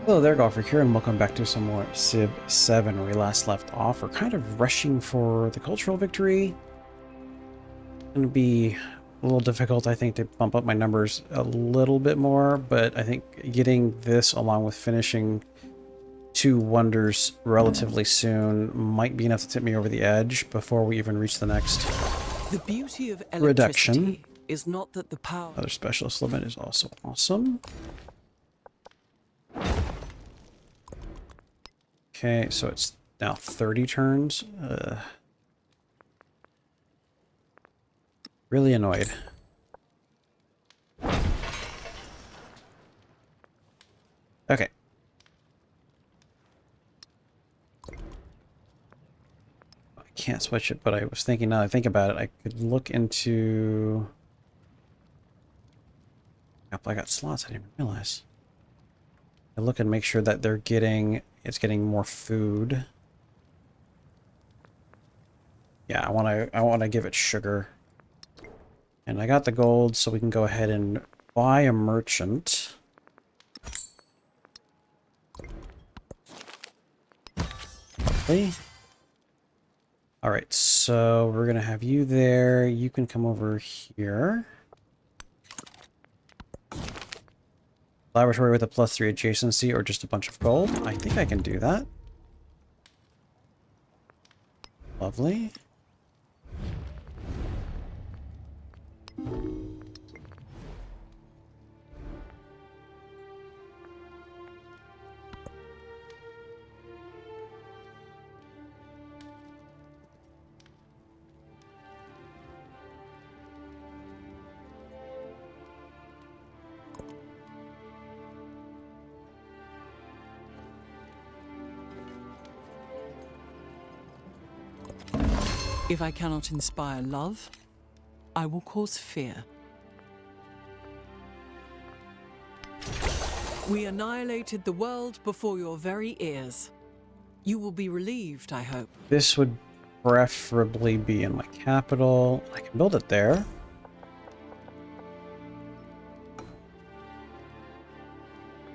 Hello there, Golfer here, and welcome back to some more Civ 7 where we last left off. We're kind of rushing for the cultural victory. It's going to be a little difficult, I think, to bump up my numbers a little bit more, but I think getting this along with finishing two wonders relatively soon might be enough to tip me over the edge before we even reach the next The beauty of reduction. electricity is not that the power... Another specialist limit is also awesome. Okay, so it's now 30 turns. Really annoyed. Okay. I can't switch it, but I was thinking, now that I think about it, I could look into... Yep, I got slots, I didn't even realize. I look and make sure that they're getting... It's getting more food. Yeah, I want to give it sugar. And I got the gold, so we can go ahead and buy a merchant. Lovely. Alright, so we're gonna have you there. You can come over here. Laboratory with a +3 adjacency or just a bunch of gold. I think I can do that. Lovely. If I cannot inspire love, I will cause fear. We annihilated the world before your very ears. You will be relieved, I hope. This would preferably be in my capital. I can build it there.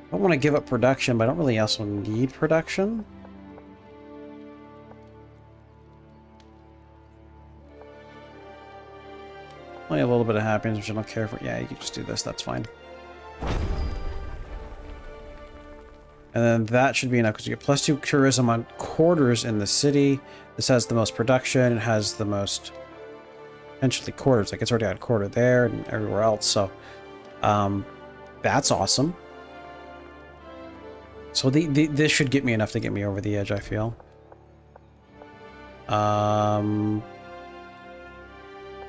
I don't want to give up production, but I don't really also need production. Only a little bit of happiness, which I don't care for. Yeah, you can just do this. That's fine. And then that should be enough because you get +2 tourism on quarters in the city. This has the most production. It has the most potentially quarters. Like it's already got a quarter there and everywhere else. So that's awesome. So this should get me enough to get me over the edge, I feel.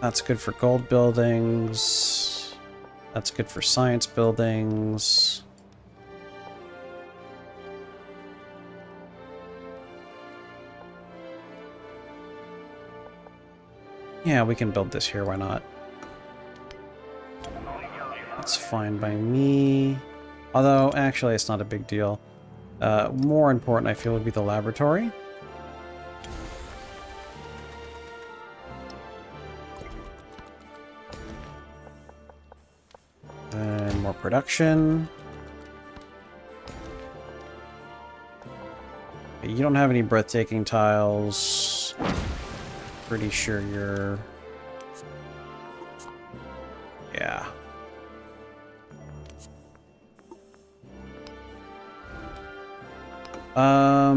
That's good for gold buildings. That's good for science buildings. Yeah, we can build this here, why not? That's fine by me. Although, actually, it's not a big deal. More important, I feel, would be the laboratory. And more production. You don't have any breathtaking tiles. Pretty sure you're... Yeah. I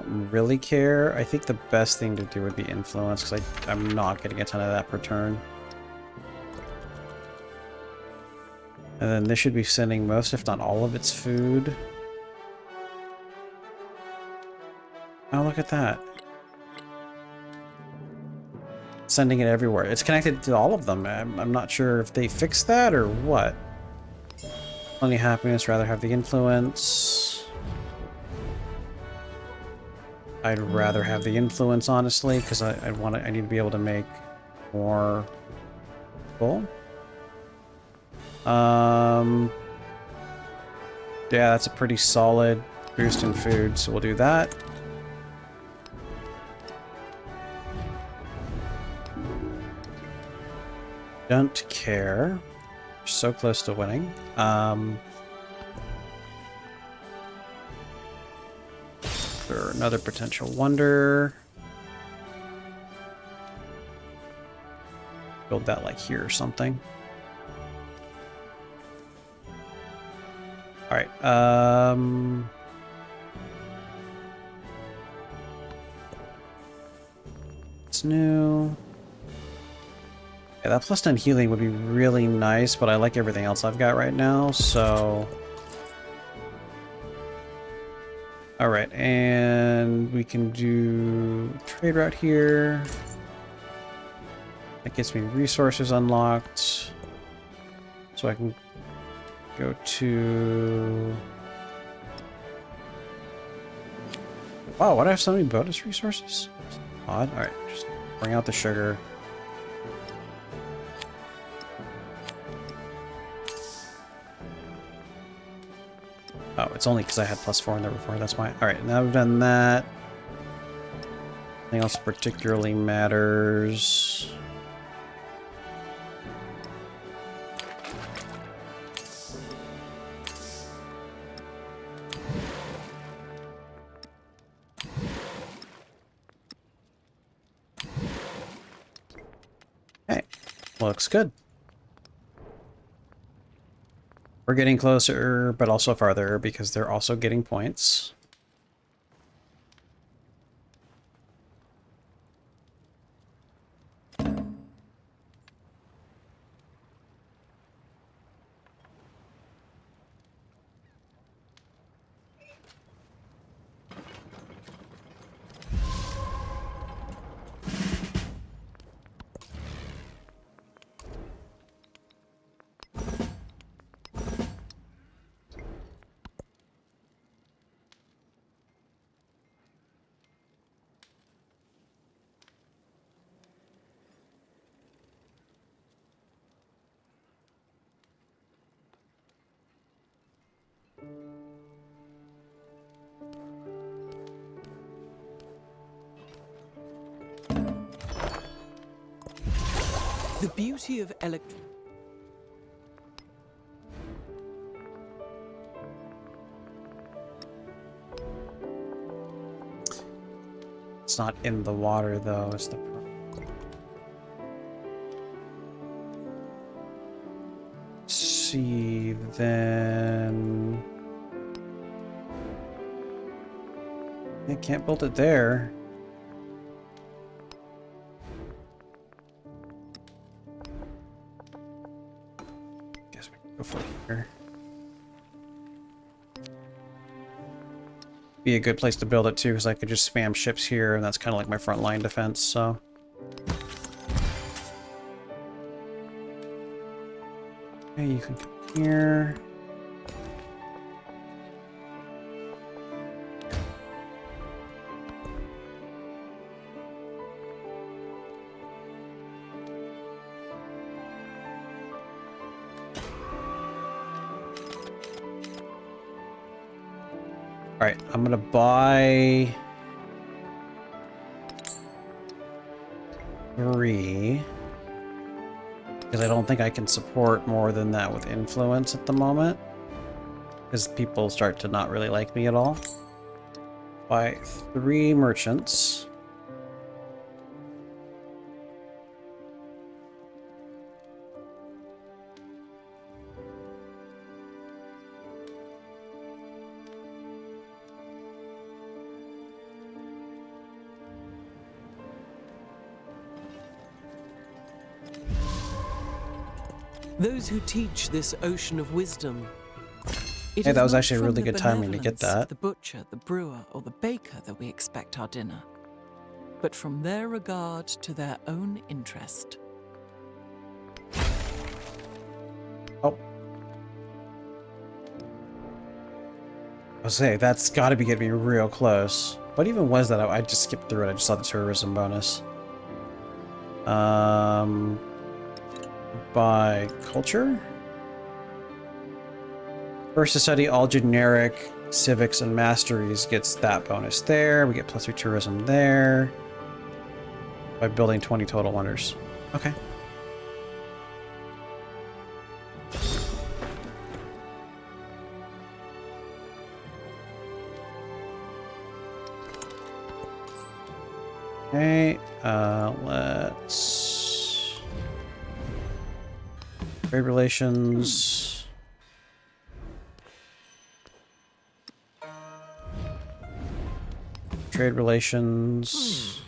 don't really care. I think the best thing to do would be influence, because I'm not getting a ton of that per turn. And then this should be sending most, if not all of its food. Oh, look at that. Sending it everywhere. It's connected to all of them. I'm not sure if they fixed that or what. Plenty of happiness, rather have the influence. I'd rather have the influence, honestly, because I need to be able to make more people. Yeah, that's a pretty solid boost in food, so we'll do that. Don't care. So close to winning. For another potential wonder. Build that like here or something. All right. It's new. Yeah, that plus 10 healing would be really nice, but I like everything else I've got right now, so... Alright, and we can do trade route here. That gets me resources unlocked. So I can go to... Wow, why do I have so many bonus resources? Odd. Alright, just bring out the sugar. Oh, it's only because I had +4 in there before, that's why. Alright, now we've done that. Nothing else particularly matters. Okay, looks good. We're getting closer, but also farther, because they're also getting points. The beauty of It's not in the water, though, is the problem. See, then... I can't build it there. Guess we can go for here. Be a good place to build it too, because I could just spam ships here, and that's kind of like my front line defense, so... Okay, you can come here. Alright, I'm gonna buy 3. Because I don't think I can support more than that with influence at the moment. Because people start to not really like me at all. Buy 3 merchants. those who teach this ocean of wisdom. It Hey, is that was not actually a from really the good timing to get benevolence of that. the butcher, the brewer, or the baker that we expect our dinner, but from their regard to their own interest. Oh. I was saying, that's got to be getting me real close. What even was that? I just skipped through it. I just saw the tourism bonus. By culture? First to study all generic civics and masteries gets that bonus there. We get +3 tourism there. By building 20 total wonders. Okay. Okay, let's... Trade relations. Trade relations.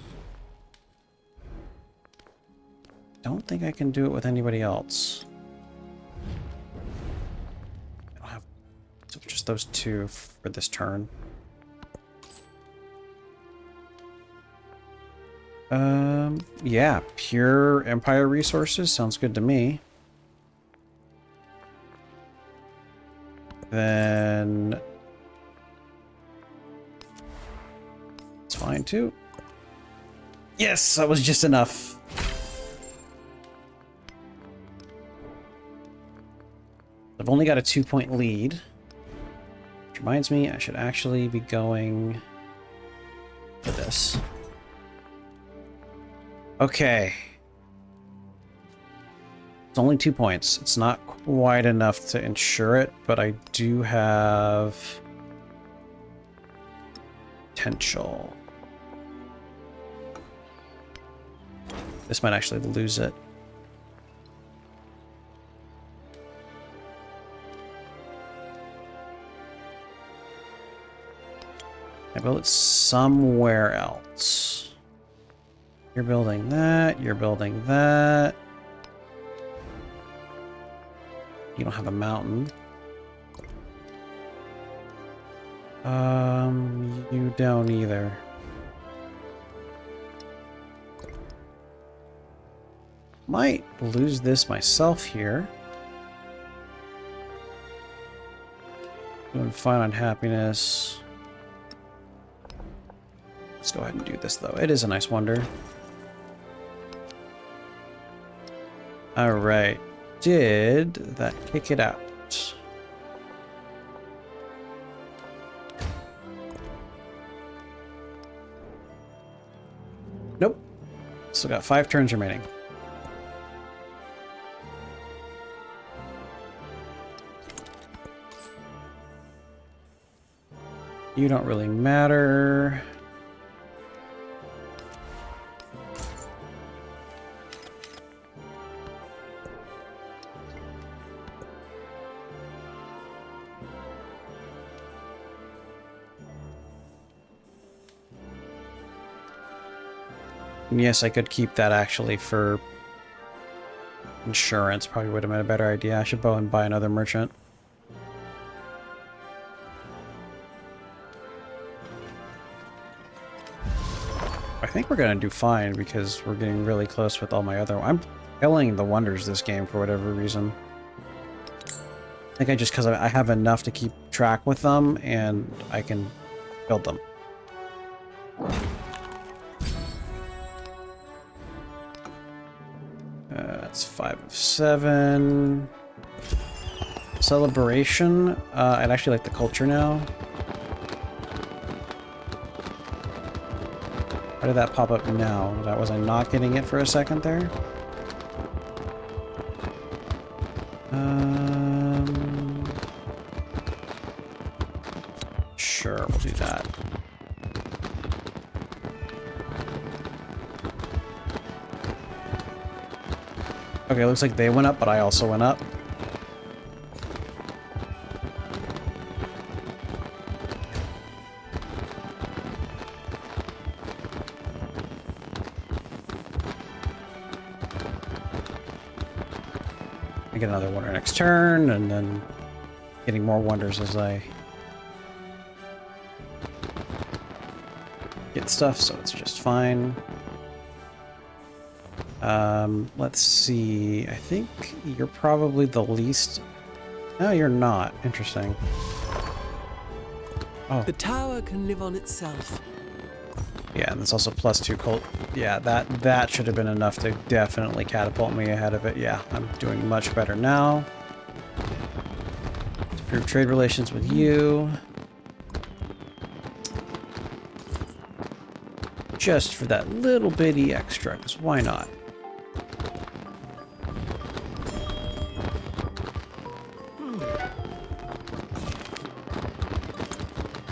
Don't think I can do it with anybody else. I don't have... So just those two for this turn. Yeah, pure Empire resources sounds good to me. Then it's fine too. Yes, that was just enough. I've only got a 2-point lead. Which reminds me, I should actually be going for this. Okay. It's only 2 points. It's not quite enough to ensure it, but I do have potential. This might actually lose it. I build it somewhere else. You're building that, you're building that. You don't have a mountain. You don't either. Might lose this myself here. Doing fine on happiness. Let's go ahead and do this though. It is a nice wonder. Alright. Did that kick it out? Nope. Still got 5 turns remaining. You don't really matter. And yes, I could keep that actually for insurance. Probably would have been a better idea. I should go and buy another merchant. I think we're gonna do fine because we're getting really close with all my other... I'm killing the wonders this game for whatever reason. I think because I have enough to keep track with them and I can build them. That's 5 of 7. Celebration. I'd actually like the culture now. Why did that pop up now? Was I not getting it for a second there? Sure, we'll do that. Okay, looks like they went up, but I also went up. I get another wonder next turn, and then getting more wonders as I get stuff, so it's just fine. Let's see. I think you're probably the least... No, you're not. Interesting. Oh. The tower can live on itself. Yeah, and it's also +2 cult. Yeah, that should have been enough to definitely catapult me ahead of it. Yeah, I'm doing much better now. Improve trade relations with you. Just for that little bitty extra, because why not?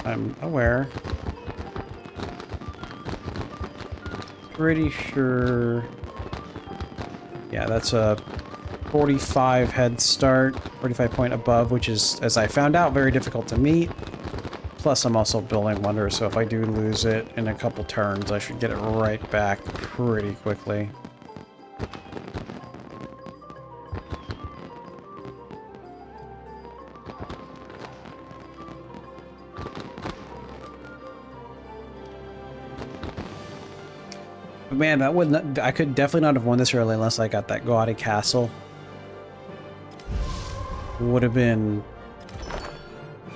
I'm aware. pretty sure... Yeah, that's a 45 head start, 45 point above, which is, as I found out, very difficult to meet. Plus, I'm also building wonders, so if I do lose it in a couple turns, I should get it right back pretty quickly. But man, that wouldn't, I could definitely not have won this early unless I got that gaudy castle. Would have been...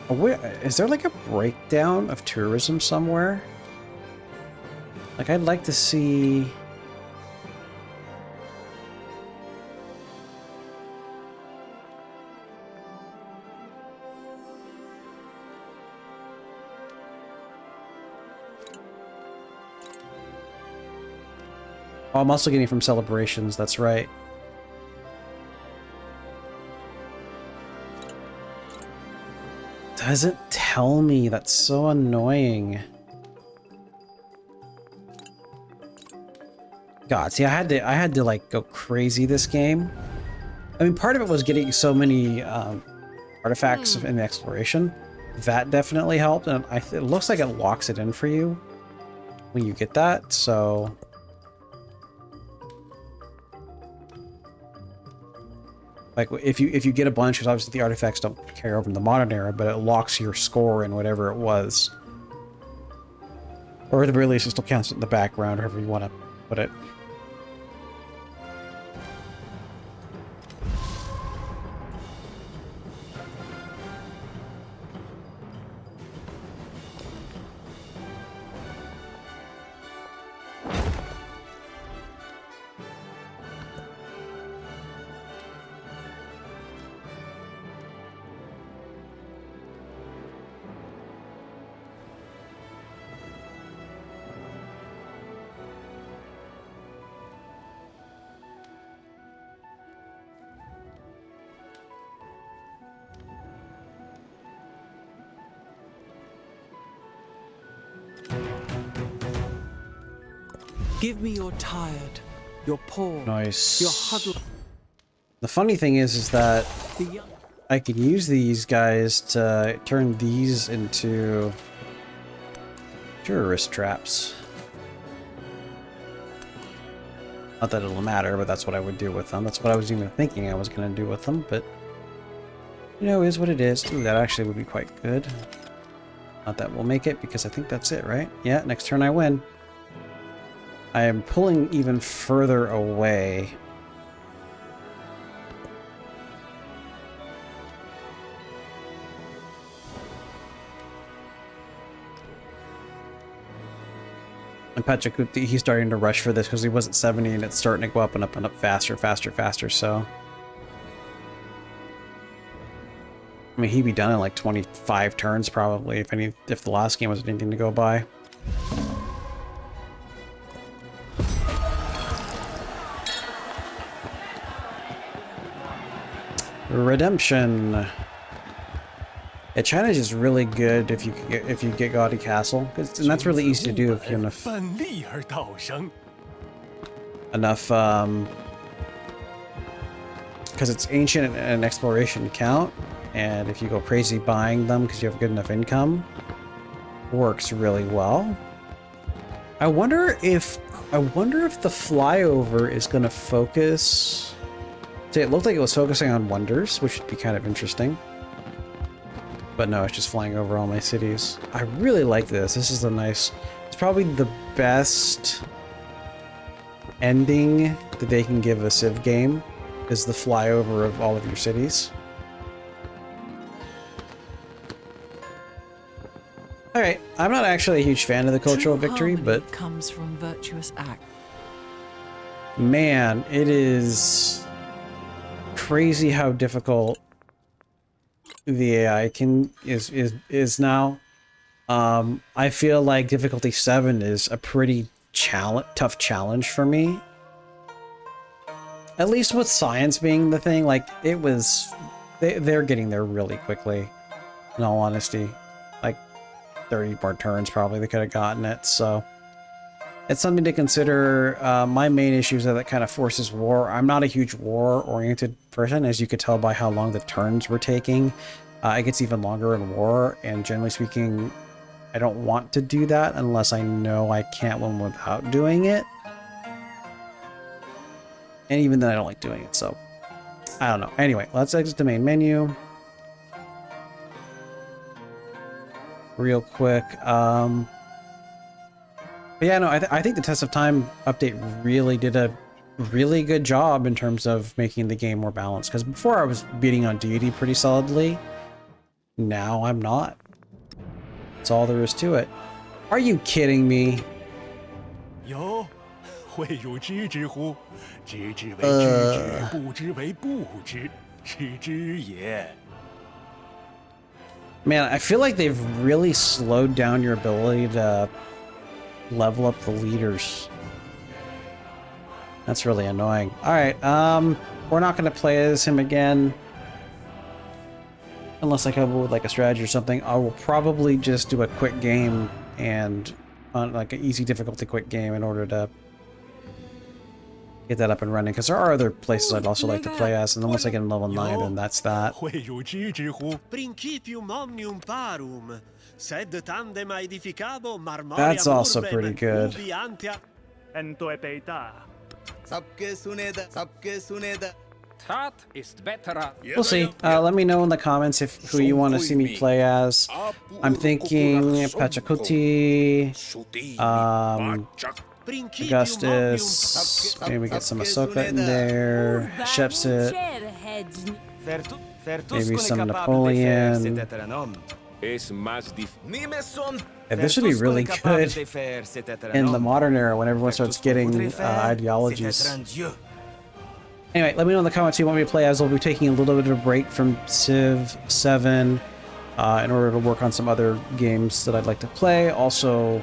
Oh, wait, is there like a breakdown of tourism somewhere? Like, I'd like to see... Oh, I'm also getting from celebrations, that's right. Doesn't tell me, that's so annoying. God, see, I had to like go crazy this game. I mean, part of it was getting so many artifacts in the exploration. That definitely helped, and it looks like it locks it in for you when you get that, so... Like, if you get a bunch, because obviously the artifacts don't carry over in the modern era, but it locks your score in whatever it was. Or at the very least, it still counts it in the background, however you want to put it. Give me your tired, your poor, Nice. your huddled. The funny thing is that The young. I could use these guys to turn these into tourist traps. Not that it'll matter, but that's what I would do with them. That's what I was even thinking I was going to do with them, but... You know, is what it is. Ooh, that actually would be quite good. Not that we'll make it, because I think that's it, right? Yeah, next turn I win. I am pulling even further away. And Pachacuti, he's starting to rush for this because he wasn't 70 and it's starting to go up and up and up faster, so... I mean, he'd be done in like 25 turns probably, if the last game was anything to go by. Redemption. Yeah, China's just really good if you get Gaudy Castle, and that's really easy to do if you have enough because it's ancient and an exploration count, and if you go crazy buying them because you have good enough income, works really well. I wonder if the flyover is going to focus. See, it looked like it was focusing on wonders, which would be kind of interesting. But no, it's just flying over all my cities. I really like this. This is a nice... It's probably the best ending that they can give a Civ game, is the flyover of all of your cities. Alright, I'm not actually a huge fan of the cultural victory, but... comes from virtuous act. Man, it is... crazy how difficult the AI is now. I feel like difficulty 7 is a pretty tough challenge for me. At least with science being the thing, like it was, they're getting there really quickly. In all honesty, like 30 more turns probably they could have gotten it. So it's something to consider. My main issue is that it kind of forces war. I'm not a huge war-oriented person, as you could tell by how long the turns were taking. It gets even longer in war, and generally speaking, I don't want to do that unless I know I can't win without doing it. And even then, I don't like doing it, so I don't know. Anyway, let's exit the main menu. Real quick. But yeah, no, I think the Test of Time update really did a really good job in terms of making the game more balanced. Because before I was beating on deity pretty solidly. Now I'm not. That's all there is to it. Are you kidding me? 有，会有知之乎？知之为知之，不知为不知，是知也。 Man, I feel like they've really slowed down your ability to level up the leaders. That's really annoying. Alright, we're not going to play as him again. Unless I come up with like a strategy or something. I will probably just do a quick game and like an easy difficulty quick game in order to get that up and running. Because there are other places I'd also like to play as, and then once I get in level 9, then that's that. 会有知之乎？ Principium omnium parum, sed tandem aedificabo marmoria That's also urbem, pretty good. ubi antia. Ento e beita. सबके सुने the Tat ist better. We'll see. Let me know in the comments if who you want to see me play as. I'm thinking Pachacuti, Augustus, maybe get some Ahsoka in there, Shepsit, maybe some Napoleon. Es más Yeah, this should be really good in the modern era when everyone starts getting ideologies. Anyway, let me know in the comments who you want me to play as. I'll be taking a little bit of a break from Civ 7 in order to work on some other games that I'd like to play. Also,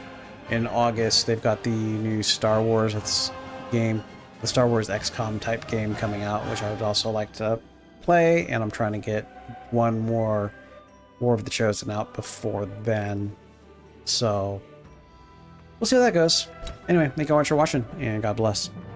in August, they've got the new Star Wars game, the Star Wars XCOM type game coming out, which I would also like to play, and I'm trying to get one more War of the Chosen out before then. So, we'll see how that goes. Anyway, thank you all much for watching, and God bless.